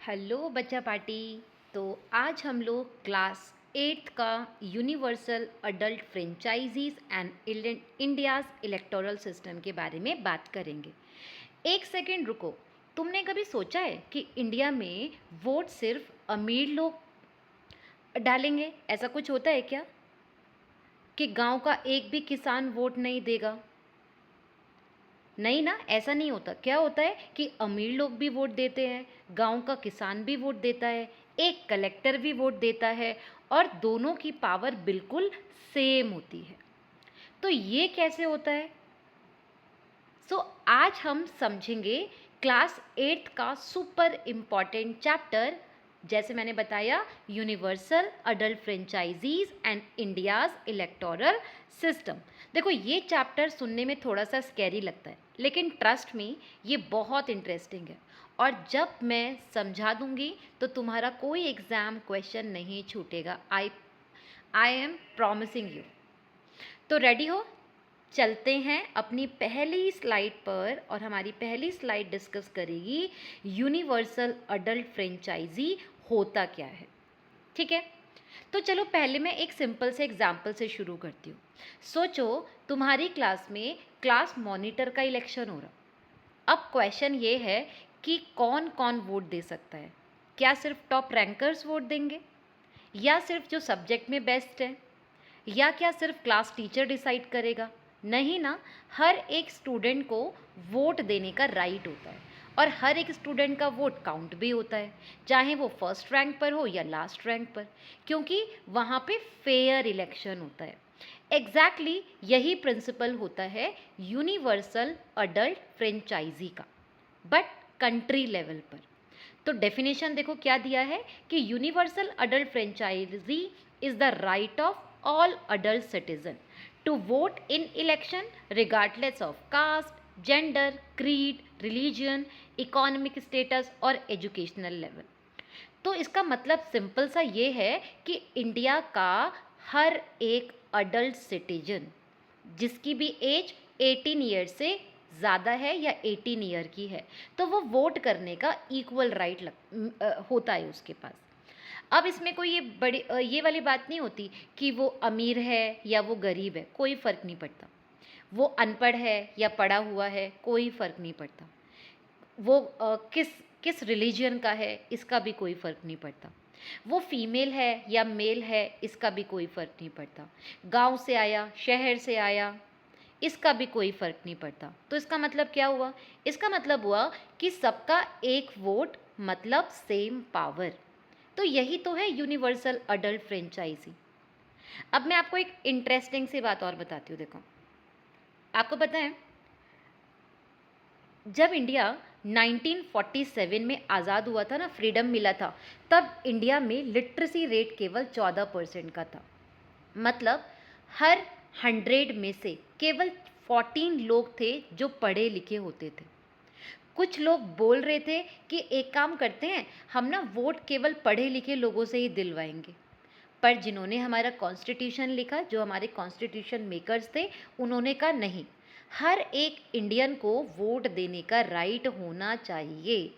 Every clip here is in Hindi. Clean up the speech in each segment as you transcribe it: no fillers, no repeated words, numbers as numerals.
हेलो बच्चा पार्टी। तो आज हम लोग क्लास 8th का universal adult franchises and India's electoral system के बारे में बात करेंगे। एक सेकेंड रुको। तुमने कभी सोचा है कि इंडिया में वोट सिर्फ अमीर लोग डालेंगे? ऐसा कुछ होता है क्या कि गांव का एक भी किसान वोट नहीं देगा? नहीं ना, ऐसा नहीं होता। क्या होता है कि अमीर लोग भी वोट देते हैं, गांव का किसान भी वोट देता है, एक कलेक्टर भी वोट देता है और दोनों की पावर बिल्कुल सेम होती है। तो ये कैसे होता है? आज हम समझेंगे क्लास 8th का सुपर इम्पॉर्टेंट चैप्टर, जैसे मैंने बताया, universal adult franchises and India's electoral system. देखो, ये चैप्टर सुनने में थोड़ा सा स्कैरी लगता है, लेकिन ट्रस्ट मी, ये बहुत इंटरेस्टिंग है। और जब मैं समझा दूंगी तो तुम्हारा कोई एग्ज़ाम क्वेश्चन नहीं छूटेगा। I am promising you. तो रेडी हो? चलते हैं अपनी पहली स्लाइड पर और हमारी पहली स्लाइड डिस्कस करेगी यूनिवर्सल अडल्ट फ्रेंचाइजी होता क्या है। ठीक है, तो चलो पहले मैं एक सिंपल से एग्जाम्पल से शुरू करती हूँ। सोचो, तुम्हारी क्लास में क्लास मॉनिटर का इलेक्शन हो रहा। अब क्वेश्चन ये है कि कौन कौन वोट दे सकता है। क्या सिर्फ टॉप रैंकर्स वोट देंगे, या सिर्फ जो सब्जेक्ट में बेस्ट है, या क्या सिर्फ क्लास टीचर डिसाइड करेगा? नहीं ना, हर एक स्टूडेंट को वोट देने का राइट होता है और हर एक स्टूडेंट का वोट काउंट भी होता है, चाहे वो फर्स्ट रैंक पर हो या लास्ट रैंक पर, क्योंकि वहाँ पे फेयर इलेक्शन होता है। एग्जैक्टली यही प्रिंसिपल होता है यूनिवर्सल अडल्ट फ्रेंचाइजी का, बट कंट्री लेवल पर। तो डेफिनेशन देखो क्या दिया है कि universal adult franchise is the right of all adult citizen to vote in election regardless of caste, gender, creed, religion, economic status और educational level। तो इसका मतलब सिंपल सा ये है कि इंडिया का हर एक अडल्ट सिटीजन जिसकी भी एज 18 ईयर से ज़्यादा है या 18 ईयर की है, तो वो वोट करने का इक्वल राइट होता है उसके पास। अब इसमें कोई ये वाली बात नहीं होती कि वो अमीर है या वो गरीब है, कोई फ़र्क नहीं पड़ता। वो अनपढ़ है या पढ़ा हुआ है, कोई फ़र्क नहीं पड़ता। वो किस किस रिलीजन का है, इसका भी कोई फ़र्क नहीं पड़ता। वो फीमेल है या मेल है, इसका भी कोई फ़र्क नहीं पड़ता। गांव से आया, शहर से आया, इसका भी कोई फ़र्क नहीं पड़ता। तो इसका मतलब क्या हुआ? इसका मतलब हुआ कि सबका एक वोट मतलब सेम पावर। तो यही तो है यूनिवर्सल अडल्ट फ्रेंचाइजी। अब मैं आपको एक इंटरेस्टिंग सी बात और बताती हूँ। देखो, आपको पता है, जब इंडिया 1947 में आज़ाद हुआ था ना, फ्रीडम मिला था, तब इंडिया में लिटरेसी रेट केवल 14% का था। मतलब हर 100 में से केवल 14 लोग थे जो पढ़े लिखे होते थे। कुछ लोग बोल रहे थे कि एक काम करते हैं, हम ना वोट केवल पढ़े लिखे लोगों से ही दिलवाएंगे। पर जिन्होंने हमारा कॉन्स्टिट्यूशन लिखा, जो हमारे कॉन्स्टिट्यूशन मेकर्स थे, उन्होंने कहा नहीं, हर एक इंडियन को वोट देने का राइट होना चाहिए।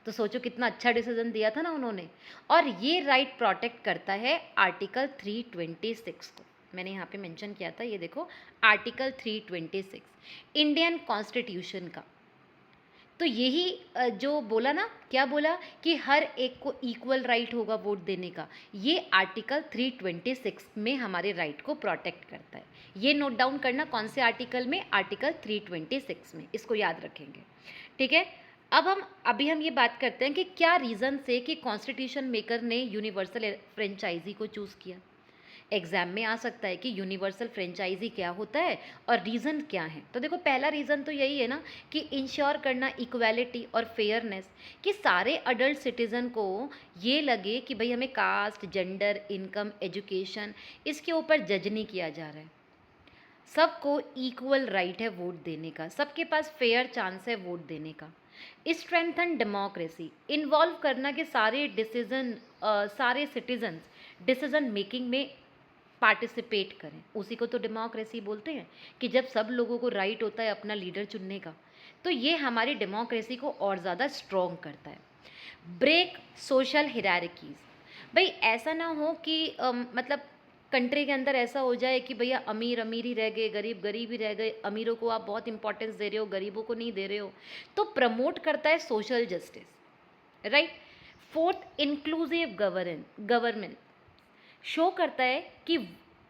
तो सोचो कितना अच्छा डिसीजन दिया था ना उन्होंने। और ये राइट प्रोटेक्ट करता है आर्टिकल 326 को। मैंने यहाँ पे मेंशन किया था, ये देखो, आर्टिकल 326 इंडियन कॉन्स्टिट्यूशन का। तो यही जो बोला ना, क्या बोला कि हर एक को इक्वल राइट होगा वोट देने का, ये आर्टिकल 326 में हमारे राइट को प्रोटेक्ट करता है। ये नोट डाउन करना, कौन से आर्टिकल में? आर्टिकल 326 में, इसको याद रखेंगे। ठीक है, अब हम ये बात करते हैं कि क्या रीज़न से कि कॉन्स्टिट्यूशन मेकर ने यूनिवर्सल फ्रेंचाइजी को चूज़ किया। एग्ज़ाम में आ सकता है कि यूनिवर्सल फ्रेंचाइजी क्या होता है और रीज़न क्या है। तो देखो, पहला रीज़न तो यही है ना कि इंश्योर करना इक्वालिटी और फेयरनेस, कि सारे अडल्ट सिटीज़न को ये लगे कि भाई हमें कास्ट, जेंडर, इनकम, एजुकेशन, इसके ऊपर जज नहीं किया जा रहा है। सबको इक्वल राइट है वोट देने का, सबके पास फेयर चांस है वोट देने का। स्ट्रेंथन डेमोक्रेसी, इन्वॉल्व करना कि सारे सिटीजन्स डिसीजन मेकिंग में पार्टिसिपेट करें, उसी को तो डेमोक्रेसी बोलते हैं, कि जब सब लोगों को राइट होता है अपना लीडर चुनने का। तो ये हमारी डेमोक्रेसी को और ज़्यादा स्ट्रॉन्ग करता है। Break social hierarchies. भाई ऐसा ना हो कि मतलब कंट्री के अंदर ऐसा हो जाए कि भैया अमीर अमीर ही रह गए, गरीब गरीब ही रह गए, अमीरों को आप बहुत इंपॉर्टेंस दे रहे हो, गरीबों को नहीं दे रहे हो। तो प्रमोट करता है social justice, right. Fourth, inclusive government show करता है कि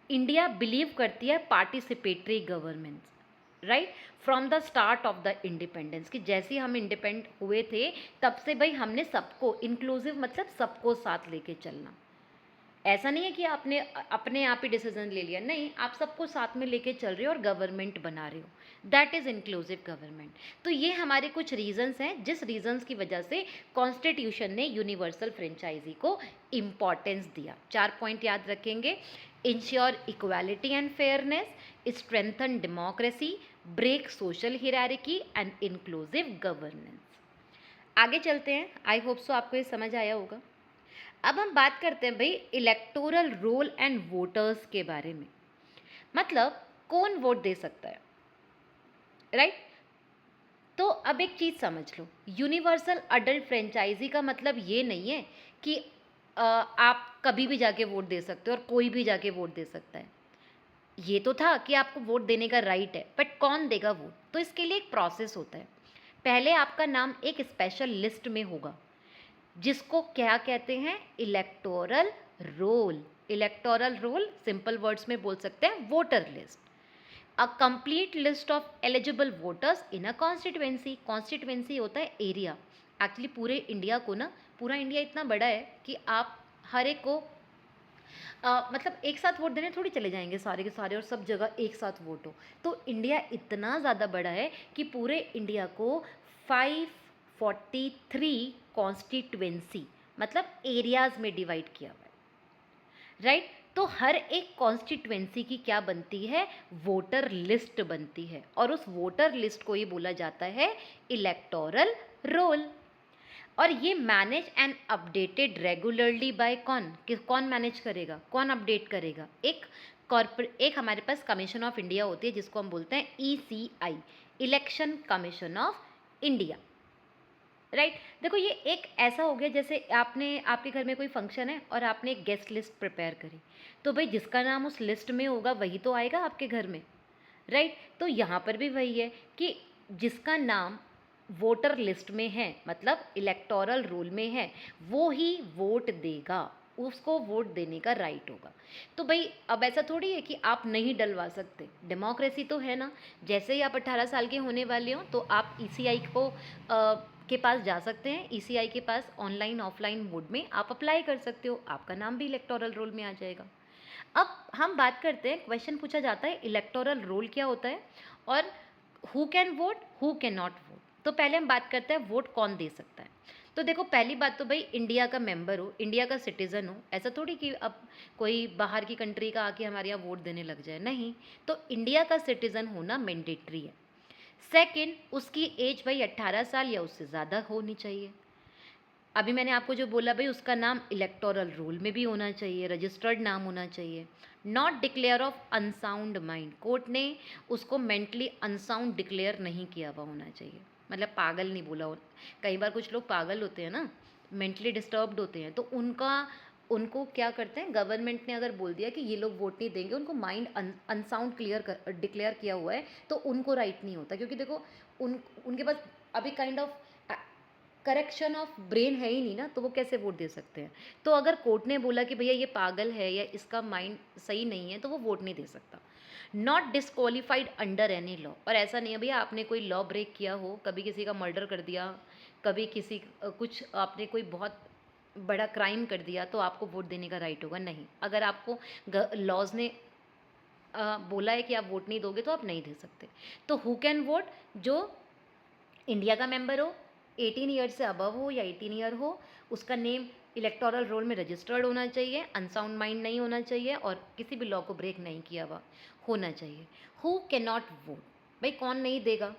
इंडिया बिलीव करती है participatory government, right. From the start of the independence, कि जैसे ही हम इंडिपेंडेंट हुए थे तब से भाई हमने सबको, इंक्लूसिव मतलब सबको साथ लेके चलना। ऐसा नहीं है कि आपने अपने आप ही डिसीजन ले लिया, नहीं, आप सबको साथ में लेके चल रहे हो और गवर्नमेंट बना रहे हो। That is inclusive government. तो ये हमारे कुछ रीजंस हैं जिस रीजंस की वजह से कॉन्स्टिट्यूशन ने यूनिवर्सल फ्रेंचाइजी को इम्पॉर्टेंस दिया। 4 पॉइंट याद रखेंगे। Ensure equality and fairness, strengthen democracy, break social hierarchy and inclusive governance. आगे चलते हैं, आई होप सो आपको ये समझ आया होगा। अब हम बात करते हैं भाई इलेक्टोरल रोल एंड वोटर्स के बारे में। मतलब कौन वोट दे सकता है, राइट। तो अब एक चीज़ समझ लो, यूनिवर्सल अडल्ट फ्रेंचाइजी का मतलब ये नहीं है कि आप कभी भी जाके वोट दे सकते हो और कोई भी जाके वोट दे सकता है। ये तो था कि आपको वोट देने का राइट है, बट कौन देगा वोट? तो इसके लिए एक प्रोसेस होता है। पहले आपका नाम एक स्पेशल लिस्ट में होगा जिसको क्या कहते हैं? Electoral roll. Electoral roll simple words में बोल सकते हैं voter list. A complete list of eligible voters in a constituency. Constituency होता है एरिया। एक्चुअली पूरे इंडिया को ना, पूरा इंडिया इतना बड़ा है कि आप हर एक को मतलब एक साथ वोट देने थोड़ी चले जाएंगे सारे के सारे और सब जगह एक साथ वोट हो। तो इंडिया इतना ज़्यादा बड़ा है कि पूरे इंडिया को 543 कॉन्स्टिट्यूएंसी मतलब एरियाज में डिवाइड किया हुआ है, राइट। तो हर एक कॉन्स्टिट्यूएंसी की क्या बनती है? वोटर लिस्ट बनती है, और उस वोटर लिस्ट को ही बोला जाता है इलेक्टोरल रोल। और ये manage and updated regularly by कौन? कौन मैनेज करेगा, कौन अपडेट करेगा? एक हमारे पास कमीशन ऑफ इंडिया होती है जिसको हम बोलते हैं ECI, election commission of India, right. देखो ये एक ऐसा हो गया जैसे आपके घर में कोई फंक्शन है और आपने एक गेस्ट लिस्ट प्रिपेयर करी, तो भाई जिसका नाम उस लिस्ट में होगा वही तो आएगा आपके घर में, राइट। तो यहाँ पर भी वही है कि जिसका नाम वोटर लिस्ट में है मतलब इलेक्टोरल रोल में है वो ही वोट देगा, उसको वोट देने का राइट होगा। तो भाई अब ऐसा थोड़ी है कि आप नहीं डलवा सकते, डेमोक्रेसी तो है ना। जैसे ही आप 18 साल के होने वाले हो तो आप ECI के पास जा सकते हैं, ECI के पास ऑनलाइन ऑफलाइन मोड में आप अप्लाई कर सकते हो, आपका नाम भी इलेक्टोरल रोल में आ जाएगा। अब हम बात करते हैं, क्वेश्चन पूछा जाता है इलेक्टोरल रोल क्या होता है और who can vote, who can not vote. तो पहले हम बात करते हैं वोट कौन दे सकता है। तो देखो पहली बात तो भाई इंडिया का मेंबर हो, इंडिया का सिटीज़न हो। ऐसा थोड़ी कि अब कोई बाहर की कंट्री का आके हमारे यहाँ वोट देने लग जाए, नहीं। तो इंडिया का सिटीज़न होना मैंडेटरी है। सेकंड, उसकी एज भाई 18 साल या उससे ज़्यादा होनी चाहिए। अभी मैंने आपको जो बोला भाई उसका नाम इलेक्टोरल रोल में भी होना चाहिए, रजिस्टर्ड नाम होना चाहिए। Not declare of unsound mind, court ने उसको मेंटली अनसाउंड डिक्लेयर नहीं किया हुआ होना चाहिए, मतलब पागल नहीं बोला हो। कई बार कुछ लोग पागल होते हैं ना, मेंटली डिस्टर्ब्ड होते हैं, तो उनको क्या करते हैं, गवर्नमेंट ने अगर बोल दिया कि ये लोग वोट नहीं देंगे, उनको माइंड अनसाउंड डिक्लेयर किया हुआ है, तो उनको राइट नहीं होता। क्योंकि देखो उनके पास अभी kind of correction of brain है ही नहीं ना, तो वो कैसे वोट दे सकते हैं। तो अगर कोर्ट ने बोला कि भैया ये पागल है या इसका माइंड सही नहीं है तो वो वोट नहीं दे सकता। Not disqualified under any law, और ऐसा नहीं है भैया आपने कोई लॉ ब्रेक किया हो, कभी किसी का मर्डर कर दिया, कभी किसी कुछ आपने कोई बहुत बड़ा क्राइम कर दिया तो आपको वोट देने का राइट होगा, नहीं। अगर आपको लॉज ने बोला है कि आप वोट नहीं दोगे तो आप नहीं दे सकते। तो हु कैन वोट? जो इंडिया का मेंबर हो, 18 ईयर से अबव हो या 18 ईयर हो, उसका नेम इलेक्टोरल रोल में रजिस्टर्ड होना चाहिए, अनसाउंड माइंड नहीं होना चाहिए और किसी भी लॉ को ब्रेक नहीं किया हुआ होना चाहिए। Who can not vote? भाई कौन नहीं देगा?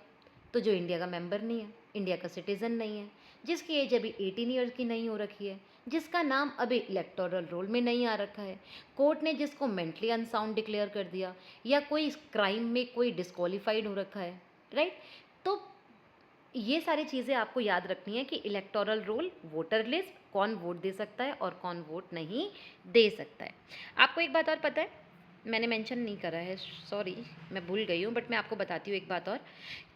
तो जो इंडिया का मेंबर नहीं है, इंडिया का सिटीज़न नहीं है, जिसकी एज अभी 18 ईयर्स की नहीं हो रखी है, जिसका नाम अभी इलेक्टोरल रोल में नहीं आ रखा है, कोर्ट ने जिसको मेंटली अनसाउंड डिक्लेयर कर दिया, या कोई क्राइम में कोई डिस्क्वालीफाइड हो रखा है, राइट। तो ये सारी चीज़ें आपको याद रखनी है कि इलेक्टोरल रोल, वोटर लिस्ट, कौन वोट दे सकता है और कौन वोट नहीं दे सकता है। आपको एक बात और पता है, मैंने मेंशन नहीं करा है, सॉरी मैं भूल गई हूँ, बट मैं आपको बताती हूँ एक बात और,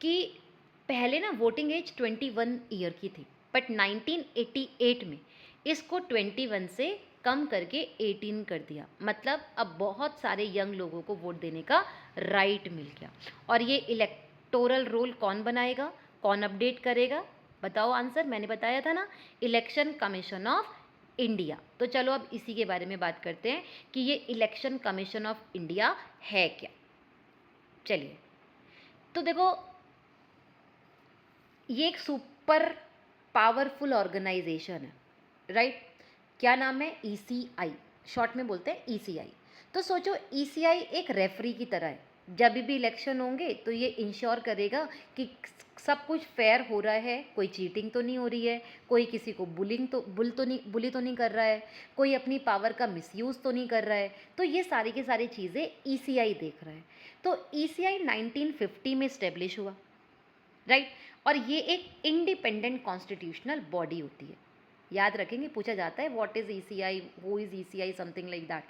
कि पहले ना वोटिंग एज 21 ईयर की थी, बट 1988 में इसको 21 से कम करके 18 कर दिया। मतलब अब बहुत सारे यंग लोगों को वोट देने का राइट मिल गया। और ये इलेक्टोरल रोल कौन बनाएगा, कौन अपडेट करेगा? बताओ आंसर, मैंने बताया था ना, इलेक्शन कमीशन ऑफ इंडिया। तो चलो अब इसी के बारे में बात करते हैं कि ये इलेक्शन कमीशन ऑफ इंडिया है क्या। चलिए, तो देखो, ये एक सुपर पावरफुल ऑर्गेनाइजेशन है, राइट? क्या नाम है? ईसीआई, शॉर्ट में बोलते हैं ईसीआई। तो सोचो, ईसीआई एक रेफरी की तरह है। जब भी इलेक्शन होंगे तो ये इंश्योर करेगा कि सब कुछ फेयर हो रहा है, कोई चीटिंग तो नहीं हो रही है, कोई किसी को बुली तो नहीं कर रहा है, कोई अपनी पावर का मिसयूज़ तो नहीं कर रहा है। तो ये सारी की सारी चीज़ें ईसीआई देख रहा है। तो ईसीआई 1950 में इस्टेब्लिश हुआ, राइट? और ये एक इंडिपेंडेंट कॉन्स्टिट्यूशनल बॉडी होती है। याद रखेंगे, पूछा जाता है what is ECI, who is ECI, something like that.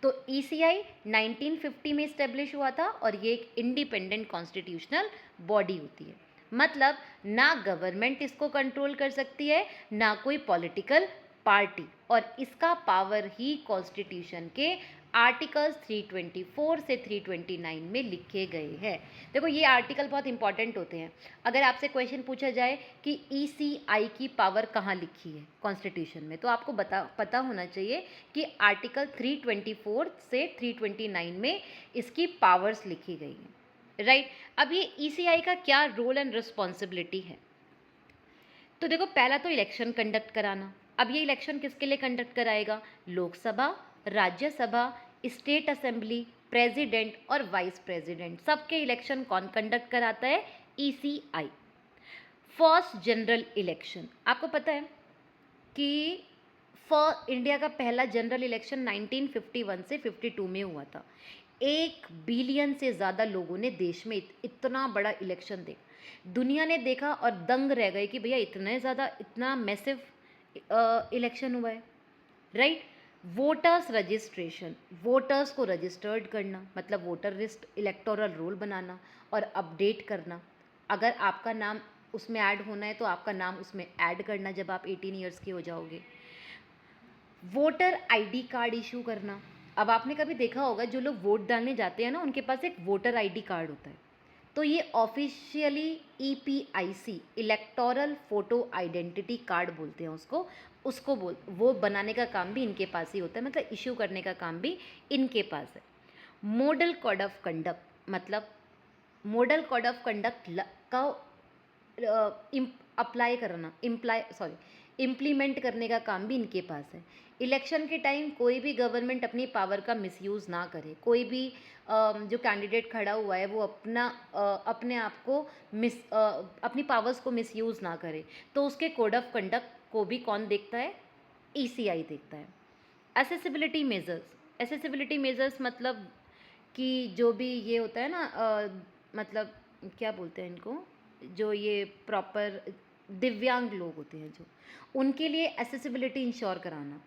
तो ईसीआई 1950 में इस्टेब्लिश हुआ था और ये एक इंडिपेंडेंट कॉन्स्टिट्यूशनल बॉडी होती है। मतलब ना गवर्नमेंट इसको कंट्रोल कर सकती है, ना कोई पॉलिटिकल पार्टी, और इसका पावर ही कॉन्स्टिट्यूशन के आर्टिकल्स 324 से 329 में लिखे गए हैं। देखो, ये आर्टिकल बहुत इंपॉर्टेंट होते हैं। अगर आपसे क्वेश्चन पूछा जाए कि ईसीआई की पावर कहाँ लिखी है कॉन्स्टिट्यूशन में, तो आपको पता होना चाहिए कि आर्टिकल 324 से 329 में इसकी पावर्स लिखी गई हैं, राइट? अब ये ईसीआई का क्या रोल एंड रिस्पॉन्सिबिलिटी है? तो देखो, पहला तो इलेक्शन कंडक्ट कराना। अब ये इलेक्शन किसके लिए कंडक्ट कराएगा? Lok Sabha, Rajya Sabha, state assembly, president और वाइस प्रेसिडेंट, सबके इलेक्शन कौन कंडक्ट कराता है? ईसीआई। फर्स्ट जनरल इलेक्शन, आपको पता है कि इंडिया का पहला जनरल इलेक्शन 1951 से 52 में हुआ था। 1 बिलियन से ज़्यादा लोगों ने देश में इतना बड़ा इलेक्शन देखा, दुनिया ने देखा और दंग रह गए कि भैया इतना मैसिव इलेक्शन हुआ है, राइट? वोटर्स रजिस्ट्रेशन, वोटर्स को रजिस्टर्ड करना, मतलब वोटर लिस्ट, इलेक्टोरल रोल बनाना और अपडेट करना। अगर आपका नाम उसमें ऐड होना है तो आपका नाम उसमें ऐड करना जब आप 18 ईयर्स के हो जाओगे। वोटर आईडी कार्ड इशू करना। अब आपने कभी देखा होगा, जो लोग वोट डालने जाते हैं ना, उनके पास एक वोटर आईडी कार्ड होता है। तो ये officially EPIC, electoral photo identity card बोलते हैं उसको वो बनाने का काम भी इनके पास ही होता है, मतलब इशू करने का काम भी इनके पास है। मॉडल कोड ऑफ कंडक्ट, मतलब मॉडल कोड ऑफ कंडक्ट का इम्प्लीमेंट करने का काम भी इनके पास है। इलेक्शन के टाइम कोई भी गवर्नमेंट अपनी पावर का मिसयूज़ ना करे, कोई भी जो कैंडिडेट खड़ा हुआ है वो अपने आप को अपनी पावर्स को मिसयूज़ ना करे, तो उसके कोड ऑफ कंडक्ट को भी कौन देखता है? ईसीआई देखता है। एसेसिबिलिटी मेजर्स मतलब कि जो भी ये होता है ना, मतलब क्या बोलते हैं इनको, जो ये प्रॉपर दिव्यांग लोग होते हैं जो, उनके लिए एसेसिबिलिटी इंश्योर कराना,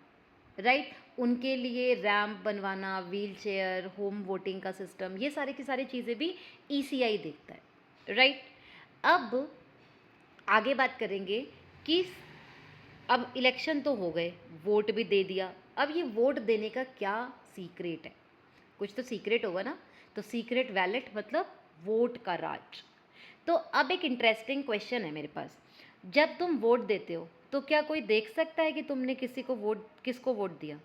राइट? उनके लिए रैंप बनवाना, व्हील चेयर, होम वोटिंग का सिस्टम, ये सारी की सारी चीज़ें भी ईसीआई देखता है, राइट? अब आगे बात करेंगे कि अब इलेक्शन तो हो गए, वोट भी दे दिया, अब ये वोट देने का क्या सीक्रेट है? कुछ तो सीक्रेट होगा ना, तो सीक्रेट बैलेट मतलब वोट का राज। तो अब एक इंटरेस्टिंग क्वेश्चन है मेरे पास, जब तुम वोट देते हो तो क्या कोई देख सकता है कि तुमने किसको वोट दिया?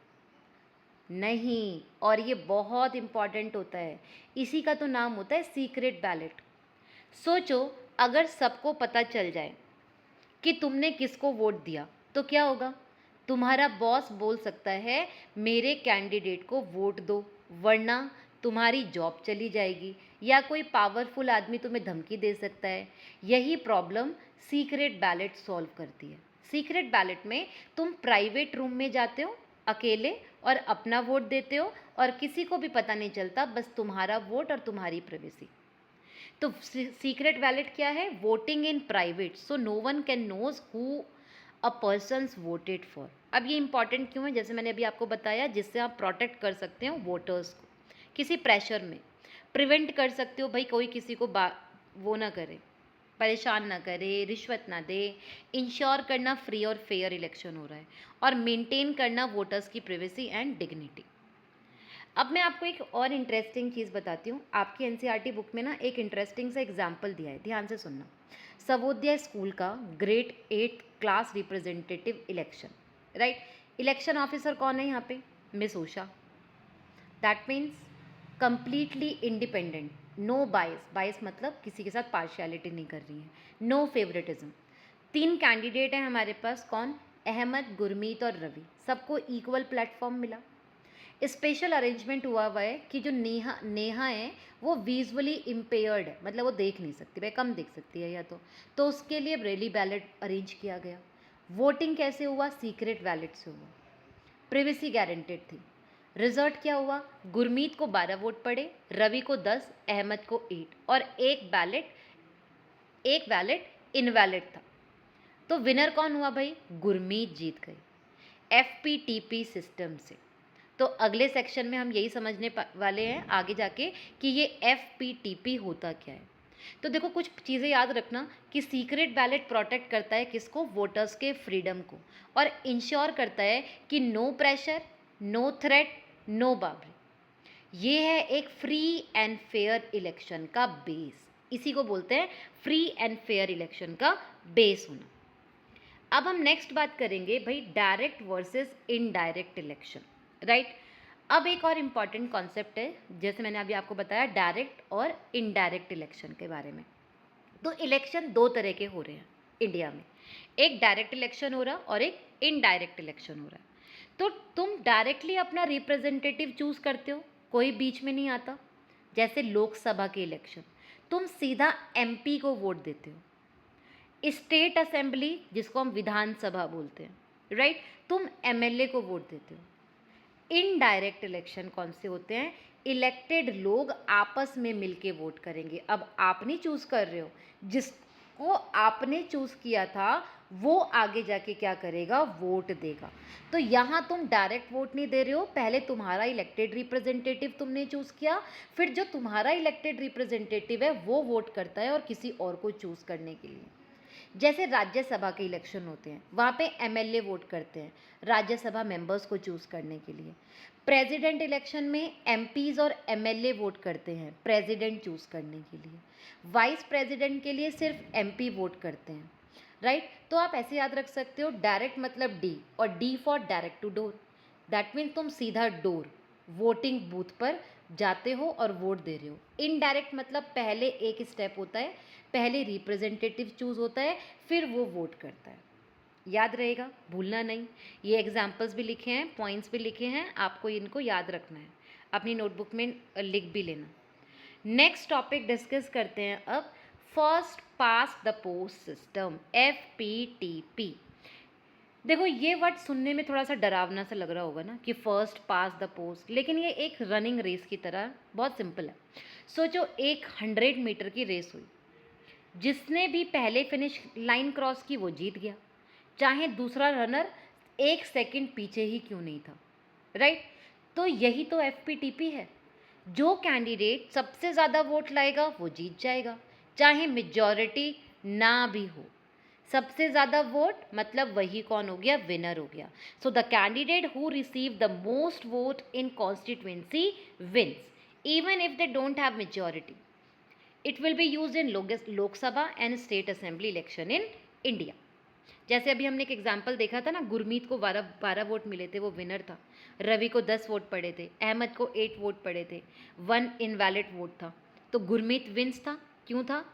नहीं, और ये बहुत इंपॉर्टेंट होता है, इसी का तो नाम होता है सीक्रेट बैलेट। सोचो, अगर सबको पता चल जाए कि तुमने किसको वोट दिया तो क्या होगा? तुम्हारा बॉस बोल सकता है मेरे कैंडिडेट को वोट दो, वरना तुम्हारी जॉब चली जाएगी, या कोई पावरफुल आदमी तुम्हें धमकी दे सकता है। यही प्रॉब्लम सीक्रेट बैलेट सॉल्व करती है। सीक्रेट बैलेट में तुम प्राइवेट रूम में जाते हो अकेले और अपना वोट देते हो और किसी को भी पता नहीं चलता, बस तुम्हारा वोट और तुम्हारी प्राइवेसी। तो सीक्रेट बैलेट क्या है? Voting in private, so no one can knows who a persons voted for. अब ये इंपॉर्टेंट क्यों है? जैसे मैंने अभी आपको बताया, जिससे आप प्रोटेक्ट कर सकते हो वोटर्स को किसी प्रेशर में, प्रिवेंट कर सकते हो भाई कोई किसी को वो ना करे, परेशान ना करे, रिश्वत ना दे, इंश्योर करना फ्री और फेयर इलेक्शन हो रहा है, और मेंटेन करना वोटर्स की प्राइवेसी एंड डिग्निटी। अब मैं आपको एक और इंटरेस्टिंग चीज़ बताती हूँ। आपकी एनसीईआरटी बुक में ना एक इंटरेस्टिंग सा एग्जाम्पल दिया है, ध्यान से सुनना। सवोदया स्कूल का grade 8 class representative election, right. Election officer कौन है यहाँ पे? Miss Usha. That means completely independent, no bias, bias मतलब किसी के साथ पार्शियलिटी नहीं कर रही है, नो फेवरेटिज्म। 3 कैंडिडेट हैं हमारे पास, कौन? अहमद, गुरमीत और रवि। सबको इक्वल प्लेटफॉर्म मिला। स्पेशल अरेंजमेंट हुआ है कि जो नेहा नेहा है वो विजुअली इम्पेयर्ड है, मतलब वो देख नहीं सकती, वह कम देख सकती है या तो उसके लिए ब्रेली बैलेट अरेंज किया गया। वोटिंग कैसे हुआ? सीक्रेट बैलेट से हुआ, प्रिवेसी गारंटेड थी। रिजल्ट क्या हुआ? गुरमीत को 12 वोट पड़े, रवि को 10, अहमद को 8, और एक बैलेट इनवैलिड था। तो विनर कौन हुआ भाई? गुरमीत जीत गई FPTP सिस्टम से। तो अगले सेक्शन में हम यही समझने वाले हैं आगे जाके कि ये FPTP होता क्या है। तो देखो कुछ चीज़ें याद रखना कि सीक्रेट बैलेट प्रोटेक्ट करता है किसको? वोटर्स के फ्रीडम को, और इंश्योर करता है कि no pressure, no threat, no bribery. ये है एक फ्री एंड फेयर इलेक्शन का बेस, इसी को बोलते हैं फ्री एंड फेयर इलेक्शन का बेस होना। अब हम नेक्स्ट बात करेंगे भाई direct versus indirect election, right. अब एक और इम्पॉर्टेंट कॉन्सेप्ट है, जैसे मैंने अभी आपको बताया डायरेक्ट और इनडायरेक्ट इलेक्शन के बारे में। तो इलेक्शन 2 तरह के हो रहे हैं इंडिया में, एक डायरेक्ट इलेक्शन हो रहा और एक इनडायरेक्ट इलेक्शन हो रहा है। तो तुम डायरेक्टली अपना रिप्रेजेंटेटिव चूज करते हो, कोई बीच में नहीं आता। जैसे लोकसभा के इलेक्शन, तुम सीधा MP को वोट देते हो। स्टेट असेंबली, जिसको हम विधानसभा बोलते हैं, राइट, तुम MLA को वोट देते हो। इनडायरेक्ट इलेक्शन कौन से होते हैं? इलेक्टेड लोग आपस में मिलके वोट करेंगे। अब आप नहीं चूज कर रहे हो, जिसको आपने चूज किया था वो आगे जाके क्या करेगा? वोट देगा। तो यहाँ तुम डायरेक्ट वोट नहीं दे रहे हो, पहले तुम्हारा इलेक्टेड रिप्रेजेंटेटिव तुमने चूज किया, फिर जो तुम्हारा इलेक्टेड रिप्रेजेंटेटिव है वो वोट करता है और किसी और को चूज करने के लिए। जैसे राज्यसभा के इलेक्शन होते हैं, वहाँ पे MLA वोट करते हैं राज्यसभा मेंबर्स को चूज़ करने के लिए। प्रेसिडेंट इलेक्शन में MPs और MLA वोट करते हैं प्रेसिडेंट चूज़ करने के लिए। वाइस प्रेसिडेंट के लिए सिर्फ MP वोट करते हैं, राइट। तो आप ऐसे याद रख सकते हो, डायरेक्ट मतलब D, और D for direct to door. That means तुम सीधा डोर वोटिंग बूथ पर जाते हो और वोट दे रहे हो। इनडायरेक्ट मतलब पहले एक स्टेप होता है, पहले रिप्रेजेंटेटिव चूज होता है, फिर वो वोट करता है। याद रहेगा, भूलना नहीं। ये एग्जाम्पल्स भी लिखे हैं, पॉइंट्स भी लिखे हैं, आपको इनको याद रखना है, अपनी नोटबुक में लिख भी लेना। नेक्स्ट टॉपिक डिस्कस करते हैं अब, first pass the post system, FPTP। देखो ये वर्ड सुनने में थोड़ा सा डरावना सा लग रहा होगा ना कि फर्स्ट पास द पोस्ट, लेकिन ये एक रनिंग रेस की तरह बहुत सिंपल है। सोचो एक 100 मीटर की रेस हुई, जिसने भी पहले फिनिश लाइन क्रॉस की वो जीत गया, चाहे दूसरा रनर 1 सेकंड पीछे ही क्यों नहीं था, राइट। तो यही तो FPTP है, जो कैंडिडेट सबसे ज़्यादा वोट लाएगा वो जीत जाएगा, चाहे मेजॉरिटी ना भी हो। सबसे ज़्यादा वोट मतलब वही कौन हो गया? विनर हो गया। So the candidate who receive the most vote in constituency wins even if they don't have majority. It will be use in Lok Sabha and state assembly election in India. जैसे अभी हमने एक एग्जाम्पल देखा था ना, गुरमीत को 12 वोट मिले थे, वो विनर था। रवि को 10 वोट पड़े थे, अहमद को 8 वोट पड़े थे, 1 इनवैलिड वोट था। तो गुरमीत विन्स था। क्यों था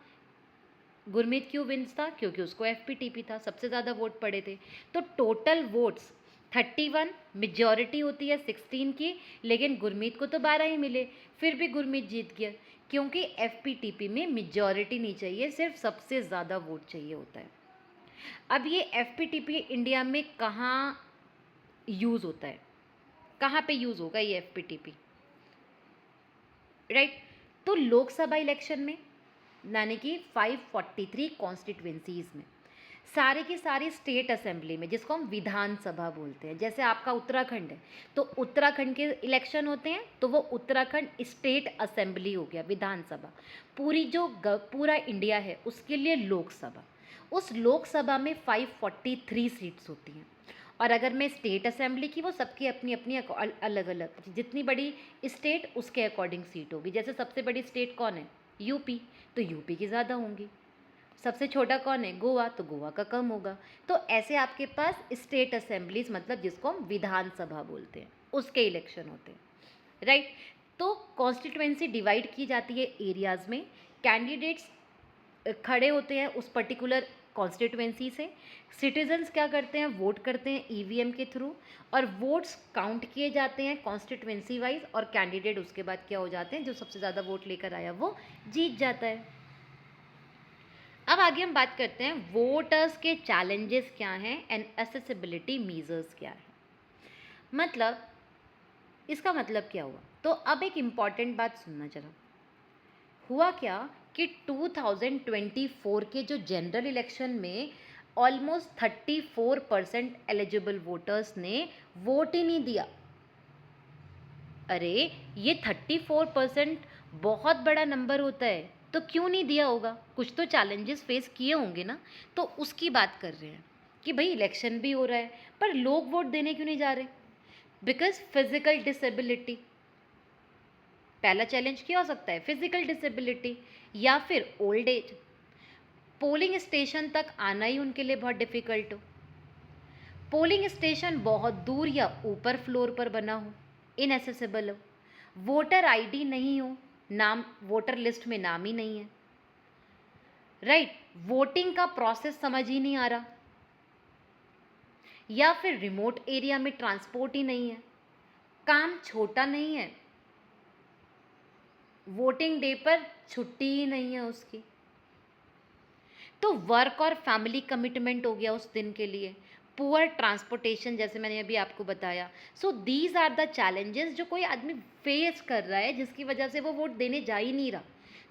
गुरमीत? क्यों विन्स था? क्योंकि उसको FPTP था, सबसे ज़्यादा वोट पड़े थे। तो टोटल वोट्स 31, मेजॉरिटी होती है 16 की, लेकिन गुरमीत को तो 12 ही मिले, फिर भी गुरमीत जीत गया, क्योंकि FPTP में मेजॉरिटी नहीं चाहिए, सिर्फ सबसे ज़्यादा वोट चाहिए होता है। अब ये FPTP इंडिया में कहाँ यूज़ होता है, कहाँ पे यूज़ होगा ये FPTP, राइट। तो लोकसभा इलेक्शन में यानी कि 543 कॉन्स्टिट्यूएंसीज़ में, सारे की सारी स्टेट असेंबली में, जिसको हम विधानसभा बोलते हैं। जैसे आपका उत्तराखंड है तो उत्तराखंड के इलेक्शन होते हैं तो वो उत्तराखंड स्टेट असेंबली हो गया, विधानसभा। पूरी जो पूरा इंडिया है उसके लिए लोकसभा, उस लोकसभा में 543 सीट्स होती हैं। और अगर मैं स्टेट असेंबली की, वो सबकी अपनी अपनी अलग अलग, जितनी बड़ी स्टेट उसके अकॉर्डिंग सीट होगी। जैसे सबसे बड़ी स्टेट कौन है? यूपी, तो यूपी की ज़्यादा होंगी। सबसे छोटा कौन है? गोवा, तो गोवा का कम होगा। तो ऐसे आपके पास स्टेट असेंबलीज, मतलब जिसको हम विधानसभा बोलते हैं, उसके इलेक्शन होते हैं, राइट। तो कॉन्स्टिट्यूएंसी डिवाइड की जाती है एरियाज़ में, कैंडिडेट्स खड़े होते हैं उस पर्टिकुलर कॉन्स्टिट्यूएंसी से। सिटीजन्स क्या करते हैं? वोट करते हैं ईवीएम के थ्रू, और वोट्स काउंट किए जाते हैं कॉन्स्टिट्यूएंसी वाइज, और कैंडिडेट उसके बाद क्या हो जाते हैं? जो सबसे ज़्यादा वोट लेकर आया वो जीत जाता है। अब आगे हम बात करते हैं वोटर्स के चैलेंजेस क्या हैं एंड एक्सेसिबिलिटी मेजर्स क्या है। मतलब इसका मतलब क्या हुआ? तो अब एक इम्पॉर्टेंट बात सुनना जरा। हुआ क्या कि 2024 के जो जनरल इलेक्शन में ऑलमोस्ट 34% एलिजिबल वोटर्स ने वोट ही नहीं दिया। अरे ये 34% बहुत बड़ा नंबर होता है, तो क्यों नहीं दिया होगा? कुछ तो चैलेंजेस फेस किए होंगे ना। तो उसकी बात कर रहे हैं कि भाई इलेक्शन भी हो रहा है पर लोग वोट देने क्यों नहीं जा रहे? बिकॉज फिजिकल डिसेबिलिटी, पहला चैलेंज क्या हो सकता है? फिजिकल डिसेबिलिटी या फिर ओल्ड एज, पोलिंग स्टेशन तक आना ही उनके लिए बहुत डिफ़िकल्ट हो, पोलिंग स्टेशन बहुत दूर या ऊपर फ्लोर पर बना हो, इनएसेसिबल हो, वोटर आईडी नहीं हो, नाम वोटर लिस्ट में नाम ही नहीं है, राइट, वोटिंग का प्रोसेस समझ ही नहीं आ रहा, या फिर रिमोट एरिया में ट्रांसपोर्ट ही नहीं है, काम छोटा नहीं है, वोटिंग डे पर छुट्टी ही नहीं है उसकी, तो वर्क और फैमिली कमिटमेंट हो गया उस दिन के लिए, पुअर ट्रांसपोर्टेशन जैसे मैंने अभी आपको बताया। So these are the challenges जो कोई आदमी फेस कर रहा है, जिसकी वजह से वो वोट देने जा ही नहीं रहा।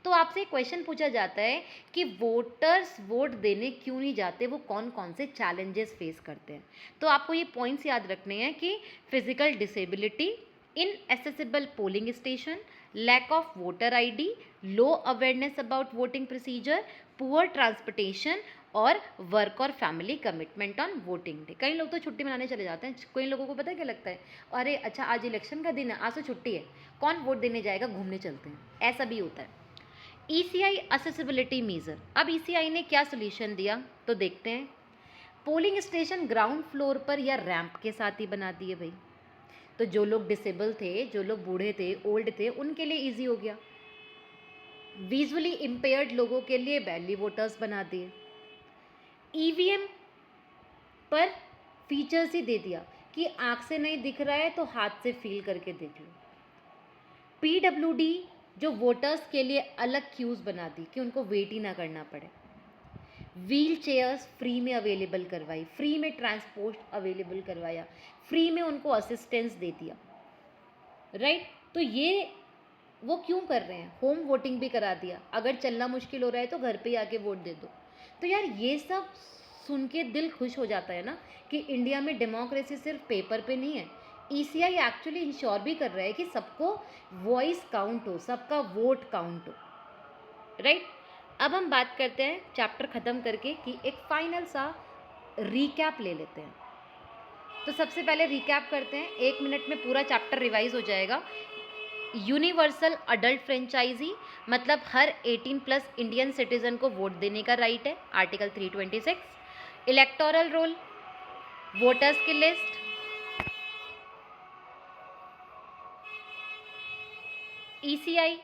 तो आपसे एक क्वेश्चन पूछा जाता है कि वोटर्स वोट देने क्यों नहीं जाते, वो कौन कौन से चैलेंजेस फेस करते हैं। तो आपको ये पॉइंट्स याद रखने हैं कि physical disability, inaccessible polling station, lack of voter ID, low awareness about voting procedure, poor transportation और वर्क और family commitment on voting day. कई लोग तो छुट्टी मनाने चले जाते हैं। कई लोगों को पता है क्या लगता है? अरे अच्छा आज इलेक्शन का दिन है, आज तो छुट्टी है, कौन वोट देने जाएगा, घूमने चलते हैं, ऐसा भी होता है। ईसीआई असेसिबिलिटी मेजर, अब ईसीआई ने क्या सोल्यूशन दिया तो देखते हैं। पोलिंग स्टेशन ग्राउंड फ्लोर पर या रैंप के साथ ही बना दिए भाई, तो जो लोग डिसेबल थे, जो लोग बूढ़े थे, ओल्ड थे, उनके लिए ईजी हो गया। विजुअली इम्पेयर्ड लोगों के लिए बैली वोटर्स बना दिए। ईवीएम पर फीचर्स ही दे दिया कि आँख से नहीं दिख रहा है तो हाथ से फील करके देख लो। पीडब्ल्यूडी जो वोटर्स के लिए अलग क्यूज़ बना दी कि उनको वेट ही ना करना पड़े। व्हील चेयर्स फ्री में अवेलेबल करवाई, फ्री में ट्रांसपोर्ट अवेलेबल करवाया, फ्री में उनको असिस्टेंस दे दिया, राइट। तो ये वो क्यों कर रहे हैं? होम वोटिंग भी करा दिया, अगर चलना मुश्किल हो रहा है तो घर पे ही आके वोट दे दो। तो यार ये सब सुन के दिल खुश हो जाता है ना कि इंडिया में डेमोक्रेसी सिर्फ पेपर पे नहीं है। ईसीआई एक्चुअली इंश्योर भी कर रहा है कि सबको वॉइस काउंट हो, सबका वोट काउंट हो, राइट। अब हम बात करते हैं चैप्टर ख़त्म करके कि एक फाइनल सा रीकैप ले लेते हैं। तो सबसे पहले रीकैप करते हैं, 1 मिनट में पूरा चैप्टर रिवाइज हो जाएगा। यूनिवर्सल अडल्ट फ्रेंचाइजी मतलब हर 18+ इंडियन सिटीजन को वोट देने का राइट है, आर्टिकल 326। इलेक्टोरल रोल, वोटर्स की list, ECI,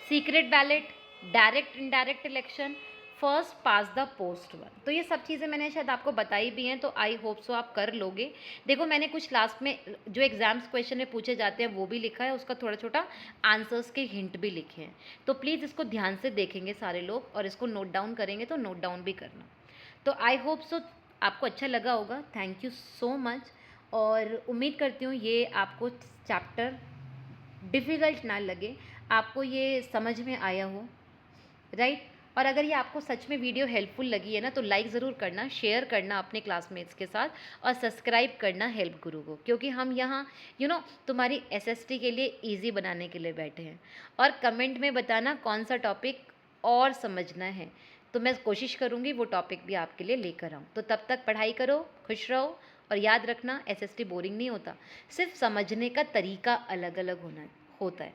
secret ballot, direct indirect election, first pass the post one. तो ये सब चीज़ें मैंने शायद आपको बताई भी हैं, तो आई होप सो आप कर लोगे। देखो मैंने कुछ लास्ट में जो एग्जाम्स क्वेश्चन में पूछे जाते हैं वो भी लिखा है, उसका थोड़ा छोटा आंसर्स के हिंट भी लिखे हैं। तो प्लीज़ इसको ध्यान से देखेंगे सारे लोग और इसको नोट डाउन करेंगे, तो नोट डाउन भी करना। तो आई होप सो आपको अच्छा लगा होगा। थैंक यू सो मच, और उम्मीद करती हूँ ये आपको चैप्टर डिफ़िकल्ट ना लगे, आपको ये समझ में आया हो। राइट। और अगर ये आपको सच में वीडियो हेल्पफुल लगी है ना, तो लाइक ज़रूर करना, शेयर करना अपने क्लासमेट्स के साथ और सब्सक्राइब करना हेल्प गुरु को, क्योंकि हम यहाँ तुम्हारी एसएसटी के लिए इजी बनाने के लिए बैठे हैं। और कमेंट में बताना कौन सा टॉपिक और समझना है, तो मैं कोशिश करूँगी वो टॉपिक भी आपके लिए लेकर आऊँ। तो तब तक पढ़ाई करो, खुश रहो और याद रखना एसएसटी बोरिंग नहीं होता, सिर्फ समझने का तरीका अलग अलग होता है।